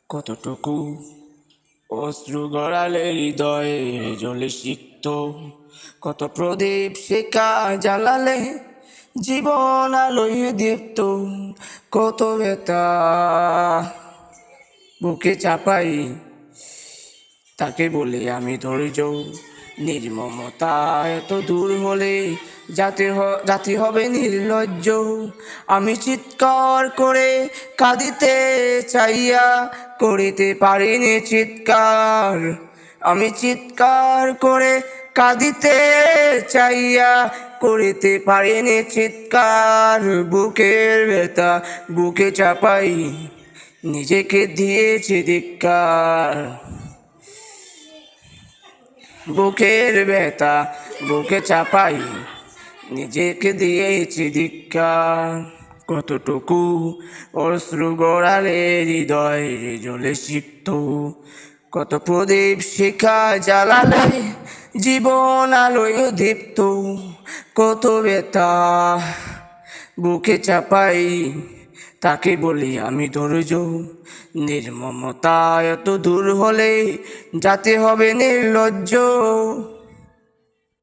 কতটুকু অশ্রু গড়ালে হৃদয়ে জ্বলে সিক্ত, কত প্রদীপ শিখা জ্বালালে জীবন আলোয় দীপ্ত, কত ব্যথা বুকে চাপাই তাকে বলি আমি ধৈর্য। নির্মমতা এত দূর হলে জাতি হবে নির্লজ্জ। আমি চিৎকার করে কাঁদিতে চাইয়া করিতে পারিনি চিৎকার। আমি চিৎকার করে কাঁদিতে চাইয়া করিতে পারিনি চিৎকার। বুকের ব্যথা বুকে চাপাই নিজেকে দিয়েছি ধিক্কার। বুকের ব্যথা বুকে চাপাই নিজেকে দিয়েছি ধিক্কার। কতটুকু অশ্রু গড়ালে হৃদয় জ্বলে সিক্ত, কত প্রদীপ শিখা জ্বালালে জীবন আলোয় দীপ্ত, কত ব্যথা বুকে চাপাই তাকে বলি আমি ধৈর্য। নির্মমতা এত দূর হলে জাতি হবে নির্লজ্জ।